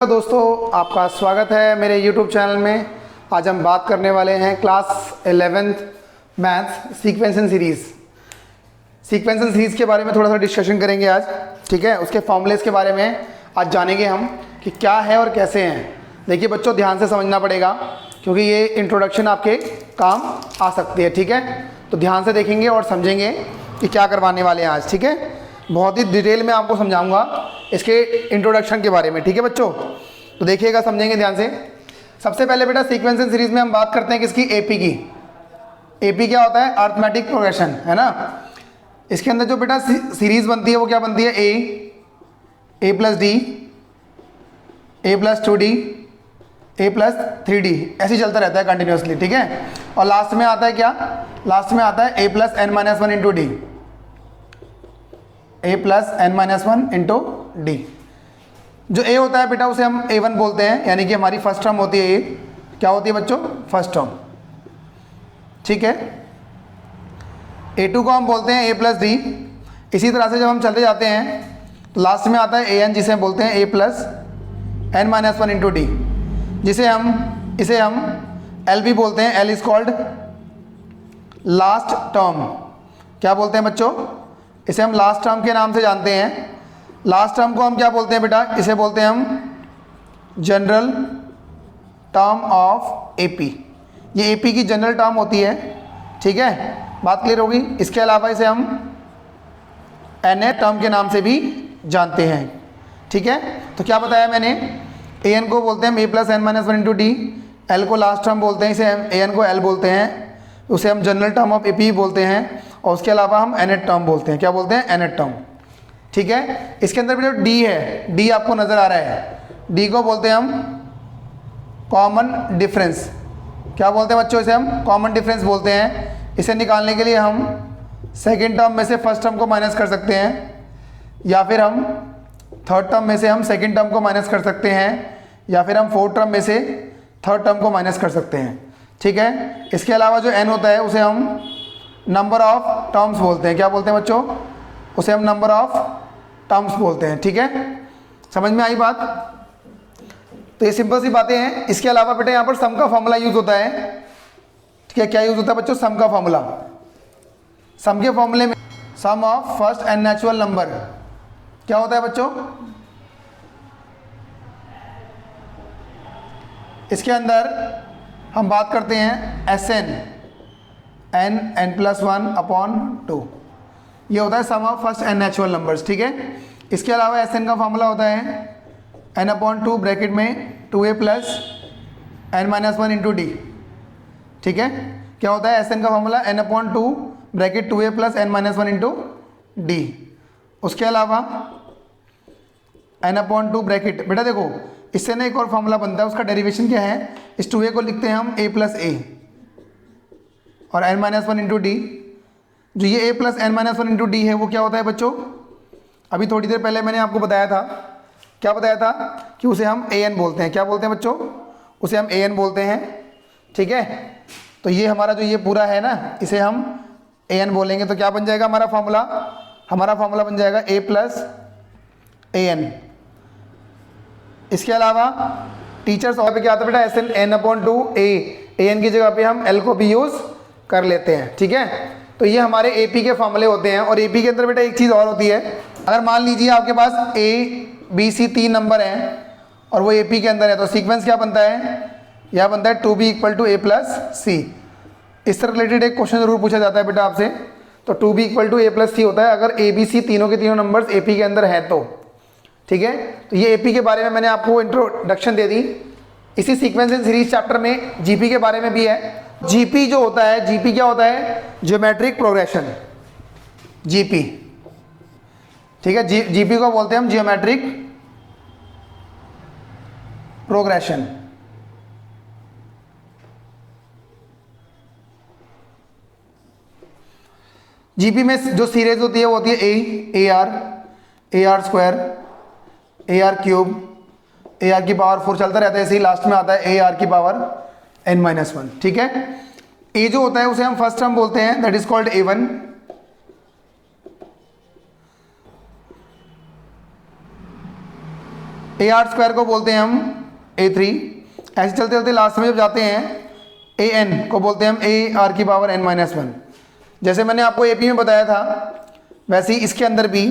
Hello दोस्तों, आपका स्वागत है मेरे YouTube चैनल में। आज हम बात करने वाले हैं class 11th maths sequence series के बारे में थोड़ा सा डिस्कशन करेंगे आज। ठीक है, उसके फॉर्मूलेस के बारे में आज जानेंगे हम कि क्या है और कैसे हैं। देखिए बच्चों, ध्यान से समझना पड़ेगा क्योंकि ये इंट्रोडक्शन आपके काम आ सकती है। ठीक है, तो ध्यान से देखेंगे और समझेंगे कि क्या करवाने वाले हैं आज। ठीक है, बहुत ही डिटेल में आपको समझाऊंगा इसके इंट्रोडक्शन के बारे में। ठीक है बच्चों, तो देखिएगा, समझेंगे ध्यान से। सबसे पहले बेटा सीक्वेंस एंड सीरीज में हम बात करते हैं किसकी? एपी की। एपी क्या होता है? अर्थमेटिक प्रोग्रेशन, है ना। इसके अंदर जो बेटा सीरीज बनती है वो क्या बनती है? A plus D, A plus 2d, A plus 3d, ऐसे ही चलता रहता है कंटिन्यूसली। ठीक है, और लास्ट में आता है क्या? लास्ट में आता है A plus N minus one into D, A plus N minus one into D. जो ए होता है बेटा उसे हम A1 बोलते हैं, यानी कि हमारी फर्स्ट टर्म होती है। ये क्या होती है बच्चों? First term. ठीक है, A2 को हम बोलते हैं A प्लस डी। इसी तरह से जब हम चलते जाते हैं तो लास्ट में आता है AN, जिसे हम बोलते हैं A plus N minus one into D, इसे हम L भी बोलते हैं। L is called last term. क्या बोलते हैं बच्चों? इसे हम लास्ट टर्म के नाम से जानते हैं। लास्ट टर्म को हम क्या बोलते हैं बेटा? इसे बोलते हैं हम जनरल टर्म ऑफ एपी। ये एपी की जनरल टर्म होती है। ठीक है, बात क्लियर होगी। इसके अलावा इसे हम एन टर्म के नाम से भी जानते हैं। ठीक है, तो क्या बताया मैंने? ए एन को बोलते हैं A plus N minus one into D, L को लास्ट टर्म बोलते हैं, इसे ए एन को एल बोलते हैं, उसे हम जनरल टर्म ऑफ एपी बोलते हैं, और उसके अलावा हम एनेट टर्म बोलते हैं। क्या बोलते हैं? Annette term. ठीक है, इसके अंदर भी जो डी है, डी आपको नजर आ रहा है, डी को बोलते हैं हम कॉमन डिफरेंस। क्या बोलते हैं बच्चों? इसे हम कॉमन डिफरेंस बोलते हैं। इसे निकालने के लिए हम सेकेंड टर्म में से फर्स्ट टर्म को माइनस कर सकते हैं, या फिर हम थर्ड टर्म में से हम सेकेंड टर्म को माइनस कर सकते हैं, या फिर हम फोर्थ टर्म में से थर्ड टर्म को माइनस कर सकते हैं। ठीक है, इसके अलावा जो एन होता है उसे हम नंबर ऑफ टर्म्स बोलते हैं। क्या बोलते हैं बच्चों? उसे हम नंबर ऑफ टर्म्स बोलते हैं। ठीक है, समझ में आई बात? तो ये सिंपल सी बातें हैं। इसके अलावा बेटा यहाँ पर सम का फॉर्मूला यूज होता है। ठीक है, क्या यूज होता है बच्चों? सम का फॉर्मूला। सम के फॉर्मूले में sum of first n natural number क्या होता है बच्चों? इसके अंदर हम बात करते हैं S N plus one upon two, ये होता है sum of first n natural numbers. ठीक है, इसके अलावा एस एन का फॉर्मूला होता है एन अपॉन टू ब्रैकेट में 2a plus N minus one into D. ठीक है, क्या होता है एस एन का formula? N upon two bracket 2a plus N minus one into D. उसके अलावा एन अपॉन टू ब्रैकेट, बेटा देखो इससे ना एक और फॉर्मूला बनता है, उसका डेरिवेशन क्या है? इस 2a को लिखते हैं हम a प्लस ए और N minus one into D. जो ये a plus N minus one into D है वो क्या होता है बच्चों? अभी थोड़ी देर पहले मैंने आपको बताया था। क्या बताया था? कि उसे हम an बोलते हैं। क्या बोलते हैं बच्चों? उसे हम an बोलते हैं। ठीक है, तो ये हमारा जो ये पूरा है ना, इसे हम an बोलेंगे तो क्या बन जाएगा हमारा फॉर्मूला? हमारा फॉर्मूला बन जाएगा a प्लस an। इसके अलावा टीचर्स और पे क्या आता है बेटा? S N N upon two A N की जगह पे हम एल को भी यूज कर लेते हैं। ठीक है, तो ये हमारे एपी के फॉर्मूले होते हैं। और एपी के अंदर बेटा एक चीज़ और होती है, अगर मान लीजिए आपके पास A B C 3 नंबर हैं और वो एपी के अंदर है, तो सीक्वेंस क्या बनता है? यह बनता है 2b equal to a plus C. इससे रिलेटेड एक क्वेश्चन जरूर पूछा जाता है बेटा आपसे। तो 2b equal to a plus C होता है अगर ABC तीनों के तीनों नंबर्स एपी के अंदर हैं तो। ठीक है, तो ये एपी के बारे में मैंने आपको इंट्रोडक्शन दे दी। इसी सीक्वेंस एंड सीरीज चैप्टर में जीपी के बारे में भी है। जीपी जो होता है, जीपी क्या होता है? Geometric progression, GP. ठीक है, जीपी को बोलते हैं हम ज्योमेट्रिक प्रोग्रेशन। जीपी में जो सीरीज होती है वो होती है A R square, A R cube, A R की पावर 4 चलता रहता है। ऐसे ही लास्ट में आता है ए आर की पावर एन माइनस वन। ठीक है, ए जो होता है उसे हम फर्स्ट टर्म बोलते हैं, that is called A1। A R square को बोलते हैं हम A3। ऐसे चलते चलते लास्ट में जब जाते हैं AN को बोलते हैं हम AR की पावर n-1। जैसे मैंने आपको AP में बताया था वैसे ही इसके अंदर भी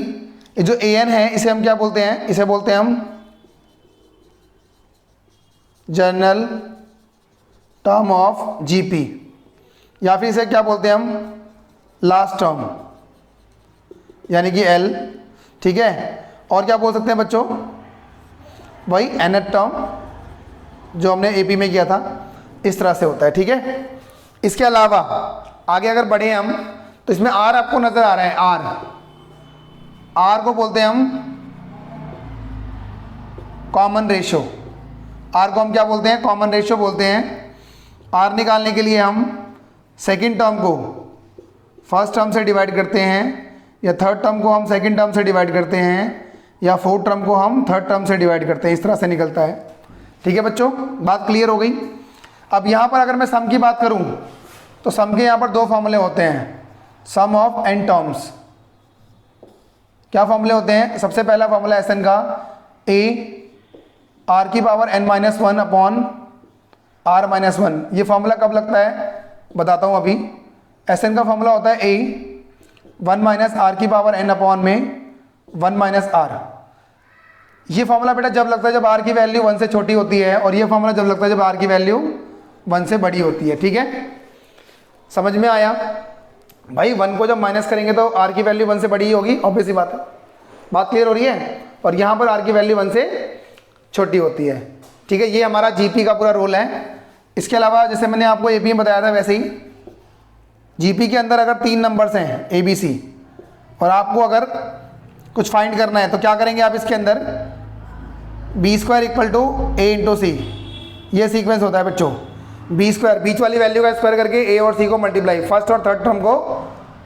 ये जो AN है इसे हम क्या बोलते हैं, इसे बोलते हैं हम जनरल टर्म ऑफ GP, या फिर इसे क्या बोलते हैं हम लास्ट टर्म यानी कि L। ठीक है, और क्या बोल सकते हैं बच्चों, वही nth टर्म जो हमने AP में किया था, इस तरह से होता है। ठीक है, इसके अलावा आगे अगर बढ़े हम तो इसमें R आपको नजर आ रहा है, R को बोलते हैं हम कॉमन रेशो। R को हम क्या बोलते हैं, कॉमन रेशो बोलते हैं। R निकालने के लिए हम सेकंड टर्म को फर्स्ट टर्म से डिवाइड करते हैं, या थर्ड टर्म को हम सेकंड टर्म से डिवाइड करते हैं, या फोर्थ टर्म को हम थर्ड टर्म से डिवाइड करते हैं। इस तरह से निकलता है। ठीक है बच्चों, बात क्लियर हो गई। अब यहाँ पर अगर मैं सम की बात करूँ तो सम के यहाँ पर दो फॉर्मूले होते हैं, सम ऑफ n टर्म्स। क्या फॉर्मूले होते हैं, सबसे पहला फॉर्मूला Sn का a r की पावर n-1 अपॉन r-1। ये फॉर्मूला कब लगता है बताता हूँ अभी। Sn का फॉर्मूला होता है a 1 माइनस आर की पावर n अपॉन में 1 माइनस आर। ये फॉर्मूला बेटा जब लगता है जब r की वैल्यू 1 से छोटी होती है, और ये फॉर्मूला जब लगता है जब r की वैल्यू 1 से बड़ी होती है। ठीक है, समझ में आया भाई। 1 को जब माइनस करेंगे तो r की वैल्यू 1 से बड़ी होगी, ऑब्वियस सी बात है। बात क्लियर हो रही है, और यहाँ पर r की वैल्यू 1 से छोटी होती है। ठीक है, ये हमारा GP का पूरा रोल है। इसके अलावा जैसे मैंने आपको AP में बताया था वैसे ही GP के अंदर अगर 3 नंबर्स हैं ABC, और आपको अगर कुछ फाइंड करना है तो क्या करेंगे आप, इसके अंदर B² equal to A into C, ये सीक्वेंस होता है बच्चों। B² बीच वाली वैल्यू का स्क्वायर करके A और C को मल्टीप्लाई, फर्स्ट और थर्ड टर्म को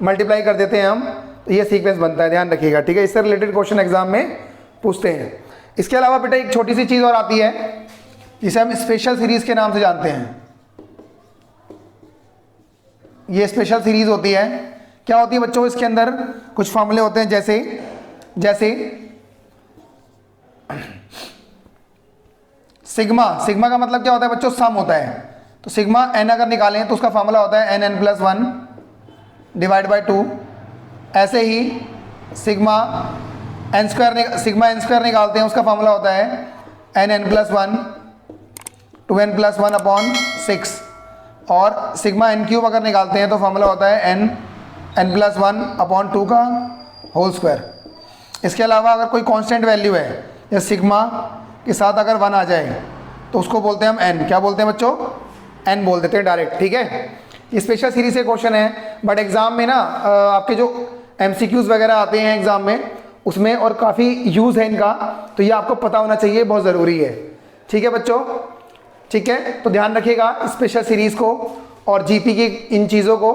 मल्टीप्लाई कर देते हैं हम, तो ये सीक्वेंस बनता है, ध्यान रखिएगा। ठीक है, इससे रिलेटेड क्वेश्चन एग्जाम में पूछते हैं। इसके अलावा बेटा एक छोटी सी चीज़ और आती है जिसे हम स्पेशल सीरीज के नाम से जानते हैं। ये स्पेशल सीरीज होती है। क्या होती है बच्चों, इसके अंदर कुछ फॉर्मूले होते हैं, जैसे सिग्मा का मतलब क्या होता है बच्चों, सम होता है। तो सिग्मा n अगर निकालें तो उसका फॉर्मूला होता है n+1 डिवाइड बाई 2। ऐसे ही सिग्मा n² निकालते हैं, उसका फॉर्मूला होता है n+1 2n+1 अपॉन 6। और सिग्मा n³ अगर निकालते हैं तो फॉर्मूला होता है n+1 अपॉन 2 का होल स्क्वायर। इसके अलावा अगर कोई कांस्टेंट वैल्यू है, या सिग्मा के साथ अगर 1 आ जाए तो उसको बोलते हैं हम n। क्या बोलते हैं बच्चों, n बोल देते हैं डायरेक्ट। ठीक है, ये स्पेशल सीरीज से क्वेश्चन है, बट एग्जाम में ना आपके जो MCQs वगैरह आते हैं एग्जाम में, उसमें और काफ़ी यूज़ है इनका, तो ये आपको पता होना चाहिए, बहुत ज़रूरी है। ठीक है बच्चों, ठीक है, तो ध्यान रखिएगा स्पेशल सीरीज़ को और GP की इन चीज़ों को,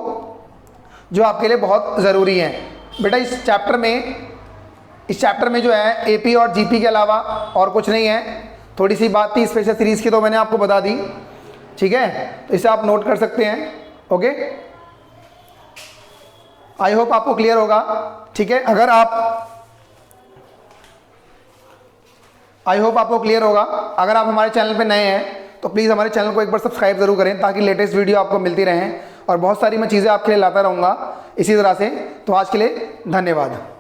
जो आपके लिए बहुत ज़रूरी हैं बेटा। इस चैप्टर में जो है AP और GP के अलावा और कुछ नहीं है। थोड़ी सी बात थी स्पेशल सीरीज़ की, तो मैंने आपको बता दी। ठीक है, तो इसे आप नोट कर सकते हैं। ओके, आई होप आपको क्लियर होगा। ठीक है, आई होप आपको क्लियर होगा। अगर आप हमारे चैनल पे नए हैं तो प्लीज़ हमारे चैनल को एक बार सब्सक्राइब जरूर करें, ताकि लेटेस्ट वीडियो आपको मिलती रहें, और बहुत सारी मैं चीज़ें आपके लिए लाता रहूँगा इसी तरह से। तो आज के लिए धन्यवाद।